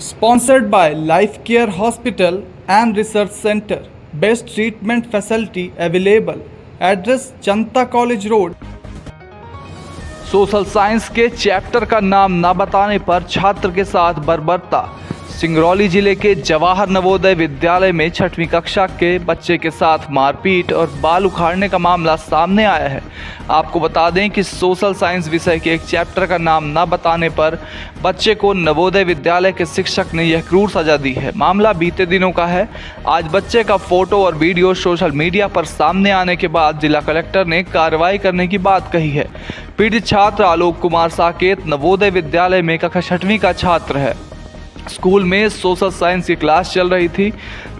Sponsored by Life Care Hospital and Research Center. Best treatment facility available. Address Janta College Road. Social science के chapter का नाम न बताने पर छात्र के साथ बर्बरता। सिंगरौली जिले के जवाहर नवोदय विद्यालय में 6वीं कक्षा के बच्चे के साथ मारपीट और बाल उखाड़ने का मामला सामने आया है। आपको बता दें कि सोशल साइंस विषय के एक चैप्टर का नाम न बताने पर बच्चे को नवोदय विद्यालय के शिक्षक ने यह क्रूर सजा दी है। मामला बीते दिनों का है। आज बच्चे का फोटो और वीडियो सोशल मीडिया पर सामने आने के बाद जिला कलेक्टर ने कार्रवाई करने की बात कही है। पीड़ित छात्र आलोक कुमार साकेत नवोदय विद्यालय में कक्षा 6वीं का छात्र है। स्कूल में सोशल साइंस की क्लास चल रही थी,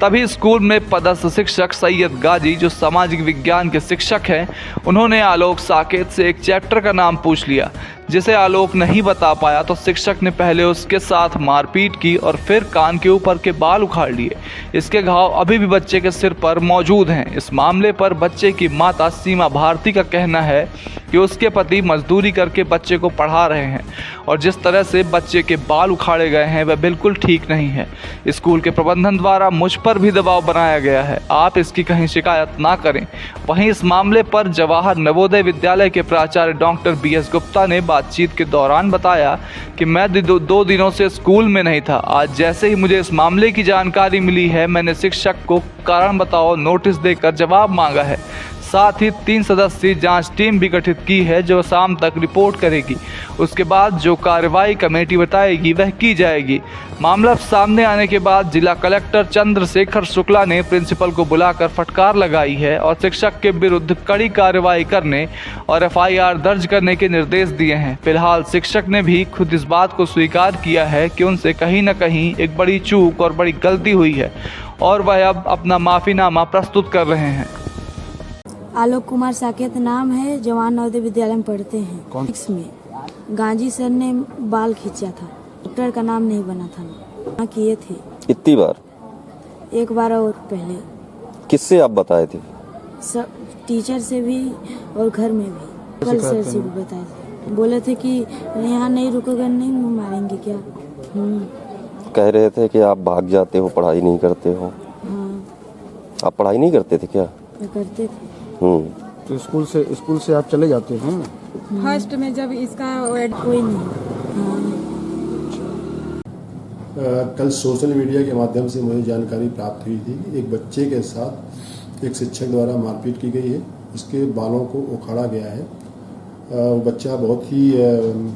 तभी स्कूल में पदस्थ शिक्षक सैयद गाजी, जो सामाजिक विज्ञान के शिक्षक हैं, उन्होंने आलोक साकेत से एक चैप्टर का नाम पूछ लिया, जिसे आलोक नहीं बता पाया तो शिक्षक ने पहले उसके साथ मारपीट की और फिर कान के ऊपर के बाल उखाड़ लिए। इसके घाव अभी भी बच्चे के सिर पर मौजूद हैं। इस मामले पर बच्चे की माता सीमा भारती का कहना है कि उसके पति मजदूरी करके बच्चे को पढ़ा रहे हैं और जिस तरह से बच्चे के बाल उखाड़े गए हैं वह बिल्कुल ठीक नहीं है। स्कूल के प्रबंधन द्वारा मुझ पर भी दबाव बनाया गया है, आप इसकी कहीं शिकायत ना करें। वहीं इस मामले पर जवाहर नवोदय विद्यालय के प्राचार्य डॉक्टर BS गुप्ता ने बातचीत के दौरान बताया कि मैं दो दिनों से स्कूल में नहीं था। आज जैसे ही मुझे इस मामले की जानकारी मिली है, मैंने शिक्षक को कारण बताओ नोटिस देकर जवाब मांगा है। साथ ही 3 सदस्यीय जांच टीम भी गठित की है, जो शाम तक रिपोर्ट करेगी। उसके बाद जो कार्रवाई कमेटी बताएगी वह की जाएगी। मामला सामने आने के बाद जिला कलेक्टर चंद्रशेखर शुक्ला ने प्रिंसिपल को बुलाकर फटकार लगाई है और शिक्षक के विरुद्ध कड़ी कार्रवाई करने और FIR दर्ज करने के निर्देश दिए हैं। फिलहाल शिक्षक ने भी खुद इस बात को स्वीकार किया है कि उनसे कहीं न कहीं एक बड़ी चूक और बड़ी गलती हुई है और वह अब अपना माफीनामा प्रस्तुत कर रहे हैं। आलोक कुमार साकेत नाम है, जवाहर नवोदय विद्यालय में पढ़ते हैं। कौन? में गांधी सर ने बाल खींचा था, डॉक्टर का नाम नहीं बना था। हाँ किए थे। कितनी बार? एक बार और पहले। किससे आप बताए थे? सब टीचर से भी और घर में भी। कल सर से भी बताए थे। बोले थे कि यहाँ नहीं रुकोगे नहीं मारेंगे क्या। कह रहे थे कि आप भाग जाते हो, पढ़ाई नहीं करते हो। हाँ। आप पढ़ाई नहीं करते थे क्या? करते थे। तो स्कूल से आप चले जाते हैं? फर्स्ट में जब इसका कोई नहीं। कल सोशल मीडिया के माध्यम से मुझे जानकारी प्राप्त हुई थी कि एक बच्चे के साथ एक शिक्षक द्वारा मारपीट की गई है। उसके बालों को उखाड़ा गया है। वो बच्चा बहुत ही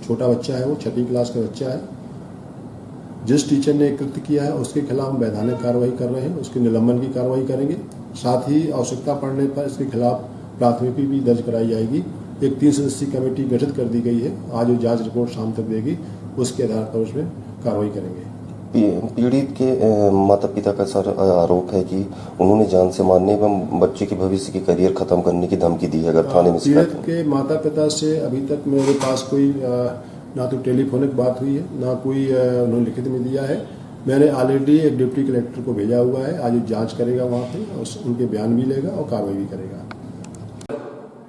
छोटा बच्चा है, वो 6वीं क्लास का बच्चा है। जिस टीचर ने कृत्य किया है उसके खिलाफ हम वैधानिक कार्रवाई कर रहे हैं, उसके निलंबन की कार्रवाई करेंगे। साथ ही आवश्यकता पड़ने पर इसके खिलाफ प्राथमिकी भी दर्ज कराई जाएगी। एक 3 सदस्यीय कमेटी गठित कर दी गई है। आज वो जांच रिपोर्ट शाम तक देगी, उसके आधार पर उसमें कार्रवाई करेंगे। पीड़ित के माता पिता का सर आरोप है कि उन्होंने जान से मारने एवं बच्चे के भविष्य की करियर खत्म करने की धमकी दी है। अगर थाने में पीड़ित के माता पिता से अभी तक मेरे पास कोई ना तो टेलीफोनिक बात हुई है, ना कोई उन्होंने लिखित में दिया है। मैंने ऑलरेडी एक डिप्टी कलेक्टर को भेजा हुआ है, आज जांच करेगा वहाँ पे और उनके बयान भी लेगा और कार्रवाई भी करेगा।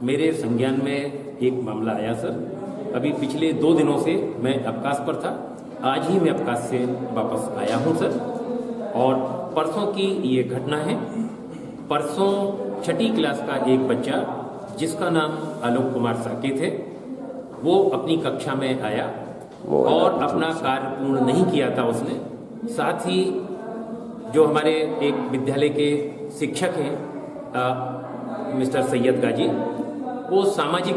मेरे संज्ञान में एक मामला आया सर। अभी पिछले 2 दिनों से मैं अवकाश पर था, आज ही मैं अवकाश से वापस आया हूँ सर। और परसों की ये घटना है। परसों 6वीं क्लास का एक बच्चा जिसका नाम आलोक कुमार साकेत है, वो अपनी कक्षा में आया और अपना कार्य पूर्ण नहीं किया था उसने। साथ ही जो हमारे एक विद्यालय के शिक्षक हैं मिस्टर सैयद गाजी, वो सामाजिक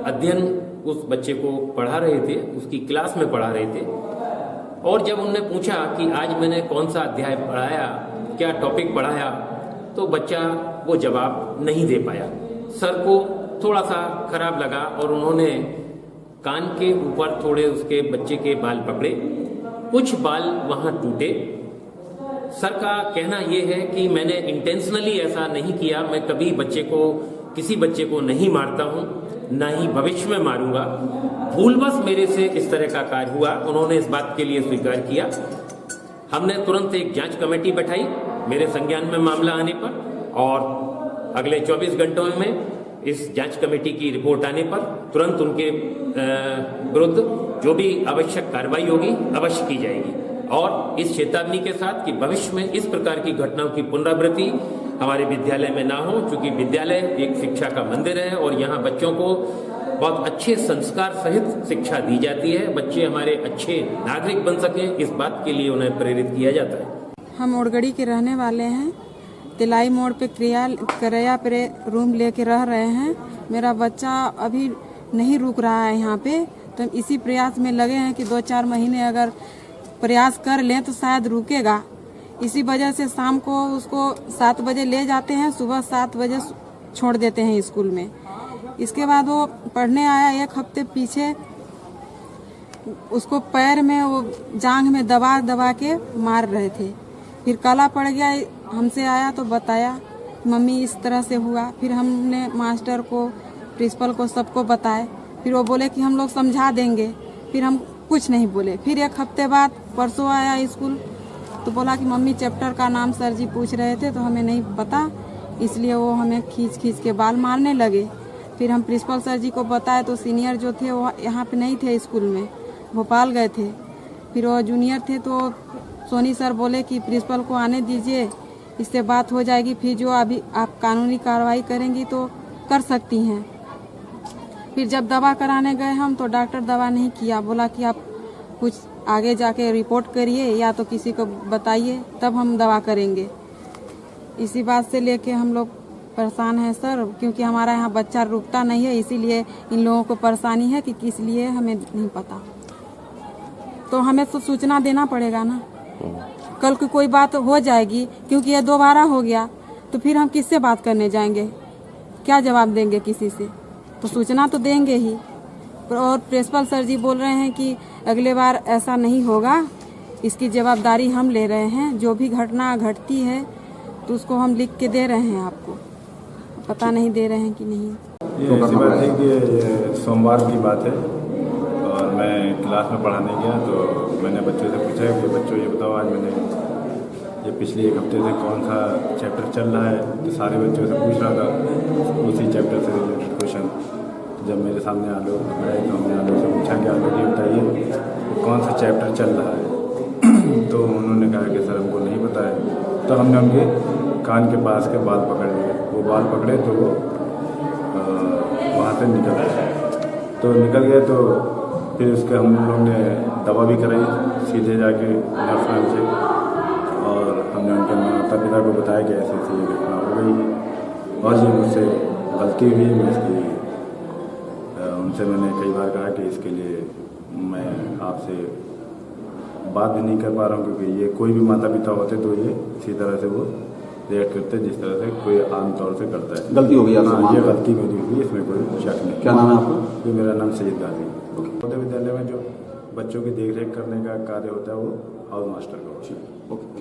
अध्ययन उस बच्चे को पढ़ा रहे थे, उसकी क्लास में पढ़ा रहे थे। और जब उनने पूछा कि आज मैंने कौन सा अध्याय पढ़ाया, क्या टॉपिक पढ़ाया, तो बच्चा वो जवाब नहीं दे पाया। सर को थोड़ा सा खराब लगा और उन्होंने कान के ऊपर थोड़े उसके बच्चे के बाल पकड़े, कुछ बाल वहां टूटे। सर का कहना यह है कि मैंने इंटेंशनली ऐसा नहीं किया, मैं कभी किसी बच्चे को नहीं मारता हूं, ना ही भविष्य में मारूंगा। भूलवश मेरे से इस तरह का कार्य हुआ। उन्होंने इस बात के लिए स्वीकार किया। हमने तुरंत एक जांच कमेटी बैठाई मेरे संज्ञान में मामला आने पर, और अगले 24 घंटों में इस जांच कमेटी की रिपोर्ट आने पर तुरंत उनके विरुद्ध जो भी आवश्यक कार्रवाई होगी अवश्य की जाएगी। और इस चेतावनी के साथ कि भविष्य में इस प्रकार की घटनाओं की पुनरावृत्ति हमारे विद्यालय में ना हो, क्योंकि विद्यालय एक शिक्षा का मंदिर है और यहाँ बच्चों को बहुत अच्छे संस्कार सहित शिक्षा दी जाती है। बच्चे हमारे अच्छे नागरिक बन सकें, इस बात के लिए उन्हें प्रेरित किया जाता है। हम ओड़गड़ी के रहने वाले हैं। तिलाई मोड़ पे करैया पे रूम लेके रह रहे हैं। मेरा बच्चा अभी नहीं रुक रहा है यहाँ पे, तो हम इसी प्रयास में लगे हैं कि 2-4 महीने अगर प्रयास कर लें तो शायद रुकेगा। इसी वजह से शाम को उसको 7 बजे ले जाते हैं, सुबह 7 बजे छोड़ देते हैं स्कूल में। इसके बाद वो पढ़ने आया, 1 हफ्ते पीछे उसको पैर में वो जांघ में दबा के मार रहे थे। फिर काला पड़ गया, हमसे आया तो बताया मम्मी इस तरह से हुआ। फिर हमने मास्टर को, प्रिंसिपल को, सबको बताए। फिर वो बोले कि हम लोग समझा देंगे। फिर हम कुछ नहीं बोले। फिर 1 हफ्ते बाद परसों आया स्कूल तो बोला कि मम्मी चैप्टर का नाम सर जी पूछ रहे थे तो हमें नहीं पता, इसलिए वो हमें खींच के बाल मारने लगे। फिर हम प्रिंसिपल सर जी को बताए तो सीनियर जो थे वो यहाँ पे नहीं थे, स्कूल में भोपाल गए थे। फिर वो जूनियर थे तो सोनी सर बोले कि प्रिंसिपल को आने दीजिए, इससे बात हो जाएगी, फिर जो अभी आप कानूनी कार्रवाई करेंगी तो कर सकती हैं। फिर जब दवा कराने गए हम तो डॉक्टर दवा नहीं किया, बोला कि आप कुछ आगे जाके रिपोर्ट करिए या तो किसी को बताइए तब हम दवा करेंगे। इसी बात से लेके हम लोग परेशान हैं सर, क्योंकि हमारा यहाँ बच्चा रुकता नहीं है, इसीलिए इन लोगों को परेशानी है कि किस लिए हमें नहीं पता। तो हमें तो सूचना देना पड़ेगा ना, कल की कोई बात हो जाएगी, क्योंकि ये दोबारा हो गया तो फिर हम किससे बात करने जाएंगे, क्या जवाब देंगे किसी से? तो सूचना तो देंगे ही। और प्रिंसिपल सर जी बोल रहे हैं कि अगले बार ऐसा नहीं होगा, इसकी जवाबदारी हम ले रहे हैं। जो भी घटना घटती है तो उसको हम लिख के दे रहे हैं आपको, पता नहीं दे रहे हैं कि नहीं। ये ऐसी बात है कि सोमवार की बात है और मैं क्लास में पढ़ाने गया तो मैंने बच्चों से पूछा कि बच्चों ये बताओ आज मैंने ये पिछले 1 हफ्ते से कौन सा चैप्टर चल रहा है, तो सारे बच्चों से पूछ रहा था उसी चैप्टर से रिलेटेड क्वेश्चन। जब मेरे सामने आलोक आए तो हमने आलोक से पूछा कि आलोक ये बताइए कौन सा चैप्टर चल रहा है, तो उन्होंने कहा कि सर हमको नहीं पता है। तो हमने उनके कान के पास के बाल पकड़ लिए, वो बाल पकड़े तो वो वहाँ से निकल गए। तो निकल गए तो फिर उसके हम लोग ने दवा भी कराई सीधे जाके नर्स मैम से, और हमने उनके माता पिता को बताया कि ऐसी ऐसी घटना हो गई है और ये मुझसे गलती हुई। मैं इसकी उनसे मैंने कई बार कहा कि इसके लिए मैं आपसे बात भी नहीं कर पा रहा हूँ, क्योंकि ये कोई भी माता पिता होते तो ये इसी तरह से वो रिएक्ट करते जिस तरह से कोई आमतौर से करता है। गलती हो गई आपसे? हाँ, ये गलती मेरी हुई, इसमें कोई शक नहीं। क्या नाम है आपका? ये मेरा नाम सैयद गाजी। नवोदय विद्यालय में जो बच्चों की देखरेख करने का कार्य होता है वो हाउस मास्टर का होता है।